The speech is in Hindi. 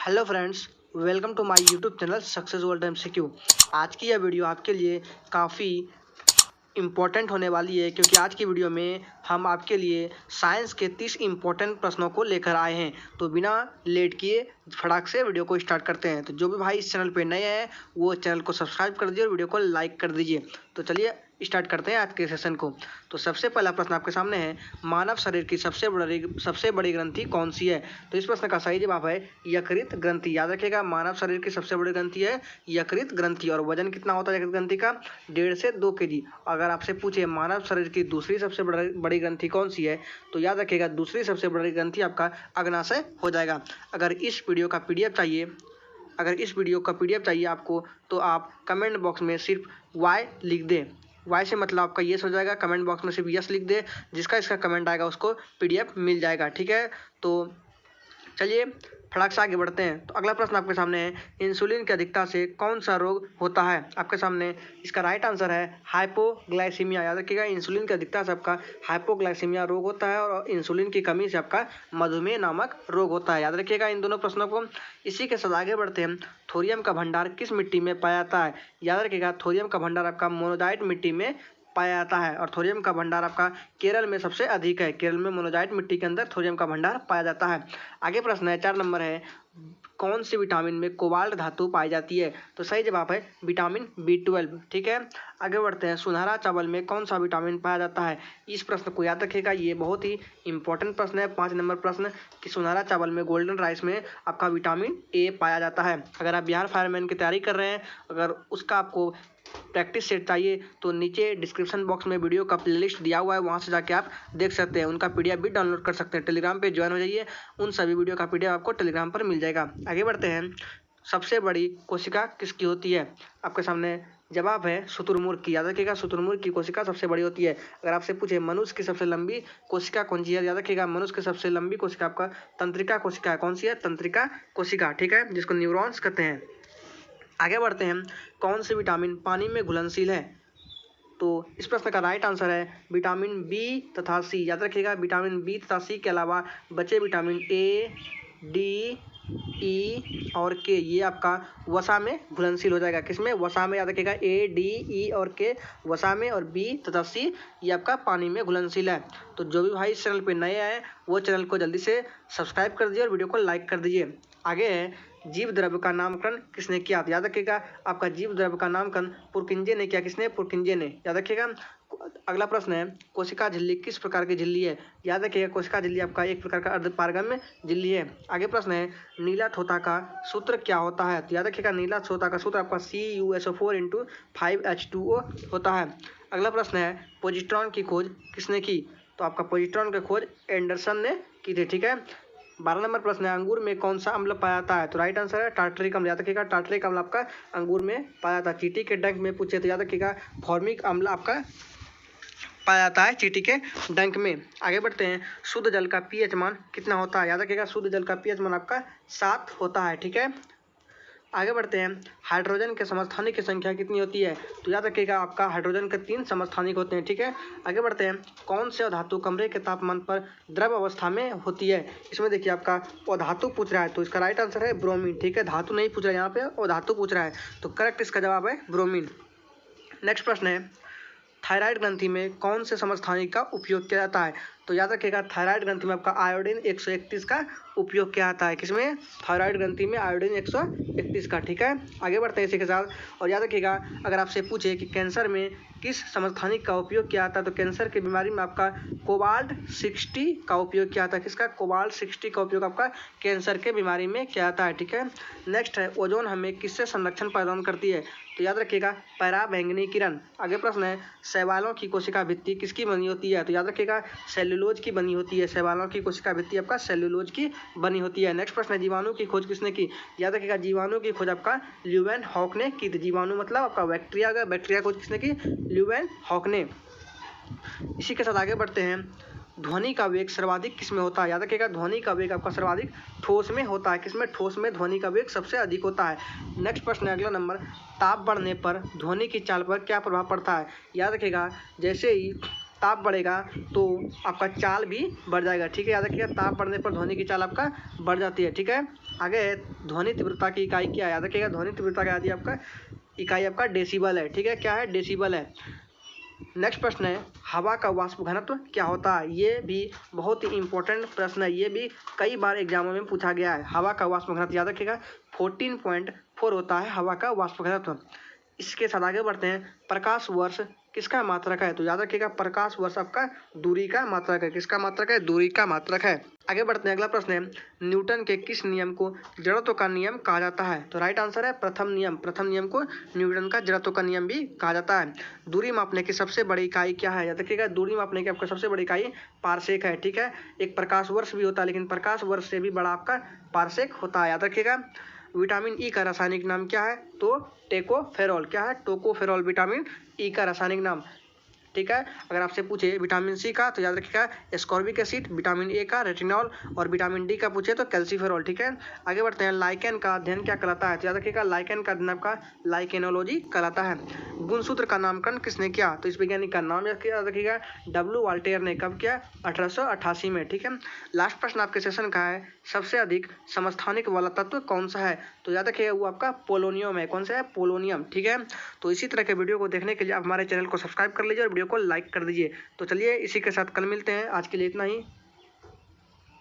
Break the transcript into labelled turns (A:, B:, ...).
A: Hello friends, welcome to my YouTube channel success world MCQ. आज की यह वीडियो आपके लिए काफ़ी इम्पोर्टेंट होने वाली है, क्योंकि आज की वीडियो में हम आपके लिए साइंस के 30 इम्पोर्टेंट प्रश्नों को लेकर आए हैं। तो बिना लेट किए फटाक से वीडियो को स्टार्ट करते हैं। तो जो भी भाई इस चैनल पे नए हैं वो चैनल को सब्सक्राइब कर दीजिए और वीडियो को लाइक कर दीजिए। तो चलिए स्टार्ट करते हैं आज के सेशन को। तो सबसे पहला प्रश्न आपके सामने है, मानव शरीर की सबसे बड़ी ग्रंथि कौन सी है? तो इस प्रश्न का सही जवाब है यकृत ग्रंथि। याद रखिएगा, मानव शरीर की सबसे बड़ी ग्रंथि है यकृत ग्रंथि। और वजन कितना होता है यकृत ग्रंथि का? 1.5 से 2 kg। अगर आपसे पूछे मानव शरीर की दूसरी सबसे बड़ी ग्रंथि कौन सी है, तो याद रखिएगा दूसरी सबसे बड़ी ग्रंथि आपका अग्नाशय हो जाएगा। अगर इस वीडियो का पीडीएफ चाहिए आपको, तो आप कमेंट बॉक्स में सिर्फ वाई लिख दें। वाई से मतलब आपका यस हो जाएगा। कमेंट बॉक्स में सिर्फ यस लिख दे, जिसका इसका कमेंट आएगा उसको पीडीएफ मिल जाएगा। ठीक है, तो चलिए फटाक से आगे बढ़ते हैं। तो अगला प्रश्न आपके सामने है, इंसुलिन की अधिकता से कौन सा रोग होता है? आपके सामने इसका राइट आंसर है हाइपोग्लाइसीमिया। याद रखिएगा, इंसुलिन की अधिकता से आपका हाइपोग्लाइसीमिया रोग होता है और इंसुलिन की कमी से आपका मधुमेह नामक रोग होता है। याद रखिएगा इन दोनों प्रश्नों को। इसी के साथ आगे बढ़ते हैं। थोरियम का भंडार किस मिट्टी में पाया जाता है? याद रखिएगा, थोरियम का भंडार आपका मोनोजाइट मिट्टी में पाया जाता है और थोरियम का भंडार आपका केरल में सबसे अधिक है। केरल में मोनोजाइट मिट्टी के अंदर थोरियम का भंडार पाया जाता है। आगे प्रश्न है 4 नंबर है, कौन सी विटामिन में कोबाल्ट धातु पाई जाती है? तो सही जवाब है विटामिन B12। ठीक है, आगे बढ़ते हैं। सुनहरा चावल में कौन सा विटामिन पाया जाता है? इस प्रश्न को याद रखिएगा, ये बहुत ही इंपॉर्टेंट प्रश्न है। 5 नंबर प्रश्न कि सुनहरा चावल में, गोल्डन राइस में आपका विटामिन A पाया जाता है। अगर आप बिहार फायरमैन की तैयारी कर रहे हैं, अगर उसका आपको प्रैक्टिस सेट चाहिए तो नीचे डिस्क्रिप्शन बॉक्स में वीडियो का प्लेलिस्ट दिया हुआ है, वहाँ से जाके आप देख सकते हैं। उनका पीडीएफ भी डाउनलोड कर सकते हैं। टेलीग्राम पे ज्वाइन हो जाइए, उन सभी वीडियो का पीडीएफ आपको टेलीग्राम पर मिल जाएगा। आगे बढ़ते हैं। सबसे बड़ी कोशिका किसकी होती है? आपके सामने जवाब है शुतुरमुर्ग की। याद रखिएगा, शुतुरमुर्ग की कोशिका सबसे बड़ी होती है। अगर आपसे पूछे मनुष्य की सबसे लंबी कोशिका कौन सी है, याद रखिएगा मनुष्य की सबसे लंबी कोशिका आपका तंत्रिका कोशिका है। कौन सी है? तंत्रिका कोशिका। ठीक है, जिसको न्यूरॉन्स कहते हैं। आगे बढ़ते हैं। कौन सी विटामिन पानी में घुलनशील है? तो इस प्रश्न का राइट आंसर है विटामिन बी तथा सी। याद रखिएगा, विटामिन बी तथा सी के अलावा बचे विटामिन ए, डी, ई और के, ये आपका वसा में घुलनशील हो जाएगा। किसमें? वसा में। याद रखिएगा, ए, डी, ई और के वसा में, और बी तथा सी ये आपका पानी में घुलनशील है। तो जो भी भाई इस चैनल पे नए आए वो चैनल को जल्दी से सब्सक्राइब कर दीजिए और वीडियो को लाइक कर दीजिए। आगे है, जीव द्रव्य का नामकरण किसने किया? तो याद रखिएगा, आपका जीव द्रव्य का नामकरण पुरकिंजे ने किया। किसने? पुरकिंजे ने। याद रखिएगा। अगला प्रश्न है, कोशिका झिल्ली किस प्रकार की झिल्ली है? याद रखिएगा, कोशिका झिल्ली आपका एक प्रकार का अर्धपारगम्य झिल्ली है। आगे प्रश्न है, नीला थोथा का सूत्र क्या होता है? तो याद रखिएगा, नीला थोथा का सूत्र आपका CuSO4 × 5H2O होता है। अगला प्रश्न है, पोजिट्रॉन की खोज किसने की? तो आपका पोजिट्रॉन की खोज एंडरसन ने की थी। ठीक है, 12 नंबर प्रश्न है, अंगूर में कौन सा अम्ल पाया जाता है? तो राइट आंसर है टार्टरिक अम्ल। याद रखिएगा, टार्टरिक अम्ल आपका अंगूर में पाया जाता है। चींटी के डंक में पूछे तो याद रखिएगा, फॉर्मिक अम्ल आपका पाया जाता है चींटी के डंक में। आगे बढ़ते हैं। शुद्ध जल का पीएच मान कितना होता है? याद रखिएगा, शुद्ध जल का पीएच मान आपका 7 होता है। ठीक है, आगे बढ़ते हैं। हाइड्रोजन के समस्थानिक की संख्या कितनी होती है? तो याद रखिएगा, आपका हाइड्रोजन के 3 समस्थानिक होते हैं। ठीक है, आगे बढ़ते हैं। कौन से धातु कमरे के तापमान पर द्रव अवस्था में होती है? इसमें देखिए, आपका अधातु पूछ रहा है, तो इसका राइट आंसर है ब्रोमीन। ठीक है, धातु नहीं पूछ रहा है यहाँ पे, अधातु पूछ रहा है, तो करेक्ट इसका जवाब है ब्रोमीन। नेक्स्ट प्रश्न है, थायराइड ग्रंथि में कौन से समस्थानिक का उपयोग किया जाता है? तो याद रखिएगा, थायराइड ग्रंथि में आपका आयोडीन 131 का उपयोग किया जाता है। किसमें? थायराइड ग्रंथि में आयोडीन 131 का। ठीक है, आगे बढ़ते हैं इसी के साथ। और याद रखिएगा, अगर आपसे पूछे कि कैंसर में किस समस्थानिक का उपयोग किया जाता है, तो कैंसर की बीमारी में आपका कोबाल्ट 60 का उपयोग किया जाता है। किसका? कोबाल्ट 60 का उपयोग आपका कैंसर के बीमारी में किया जाता है। ठीक है, नेक्स्ट है, ओजोन हमें किससे संरक्षण प्रदान करती है? तो याद रखिएगा, पराबैंगनी किरण। आगे प्रश्न है, शैवालों की कोशिका भित्ति किसकी बनी होती है? तो याद रखिएगा, सेल्यूलोज की बनी होती है। शैवालों की कोशिका भित्ति आपका सेल्यूलोज की बनी होती है। नेक्स्ट प्रश्न है, जीवाणु की खोज किसने की? याद रखिएगा, जीवाणु की खोज आपका ल्यूवेनहॉक ने की थी। जीवाणु मतलब आपका बैक्टीरिया का, बैक्टीरिया खोज किसने की? ल्यूवेनहॉक ने। इसी के साथ आगे बढ़ते हैं। ध्वनि का वेग सर्वाधिक किसमें होता है? याद रखिएगा, ध्वनि का वेग आपका सर्वाधिक ठोस में होता है। किसमें? ठोस में ध्वनि का वेग सबसे अधिक होता है। नेक्स्ट प्रश्न है अगला नंबर, ताप बढ़ने पर ध्वनि की चाल पर क्या प्रभाव पड़ता है? याद रखिएगा, जैसे ही ताप बढ़ेगा तो आपका चाल भी बढ़ जाएगा। ठीक है, याद रखिएगा, ताप बढ़ने पर ध्वनि की चाल आपका बढ़ जाती है। ठीक है, आगे है ध्वनि तीव्रता की इकाई क्या है, याद रखिएगा ध्वनि तीव्रता क्या आती है आपका, इकाई आपका डेसिबल है, ठीक है, क्या है, डेसिबल है। नेक्स्ट प्रश्न है हवा का वाष्प घनत्व क्या होता है, ये भी बहुत ही इंपॉर्टेंट प्रश्न है, ये भी कई बार एग्जामों में पूछा गया है। हवा का वाष्प घनत्व याद रखिएगा 14.4 होता है हवा का वाष्प घनत्व। इसके साथ आगे बढ़ते हैं, प्रकाश वर्ष किसका मात्रक है, तो याद रखिएगा प्रकाश वर्ष आपका दूरी का मात्रक है, किसका मात्रक है, दूरी का मात्रक है। आगे बढ़ते हैं, अगला प्रश्न है न्यूटन के किस नियम को जड़त्व का नियम कहा जाता है, तो राइट आंसर है प्रथम नियम, प्रथम नियम को न्यूटन का जड़त्व का नियम भी कहा जाता है। दूरी मापने की सबसे बड़ी इकाई क्या है, याद रखिएगा दूरी मापने की आपका सबसे बड़ी इकाई पारसेक है, ठीक है, एक प्रकाश वर्ष भी होता है लेकिन प्रकाश वर्ष से भी बड़ा आपका पारसेक होता है, याद रखिएगा। विटामिन ई का रासायनिक नाम क्या है, तो टेकोफेरॉल, क्या है, टोकोफेरॉल विटामिन ई का रासायनिक नाम, ठीक है। अगर आपसे पूछे विटामिन सी का तो याद रखिएगा एस्कॉर्बिक एसिड, विटामिन ए का रेटिनॉल और विटामिन डी का पूछे तो कैल्सीफेरॉल, ठीक है। आगे बढ़ते हैं, लाइकेन का अध्ययन क्या कहलाता है, तो याद रखिएगा लाइकेन का अध्ययन आपका लाइकेनोलॉजी कहलाता है। गुणसूत्र का नामकरण किसने किया, तो इस वैज्ञानिक का नाम याद रखिएगा डब्ल्यू वाल्टेयर ने, कब किया, 1888 में, ठीक है। लास्ट प्रश्न आपके सेशन का है सबसे अधिक समस्थानिक वाला तत्व कौन सा है, तो याद रखिएगा वो आपका पोलोनियम है, कौन सा है, पोलोनियम, ठीक है। तो इसी तरह के वीडियो को देखने के लिए आप हमारे चैनल को सब्सक्राइब कर लीजिए और वीडियो को लाइक कर दीजिए। तो चलिए इसी के साथ कल मिलते हैं, आज के लिए इतना ही।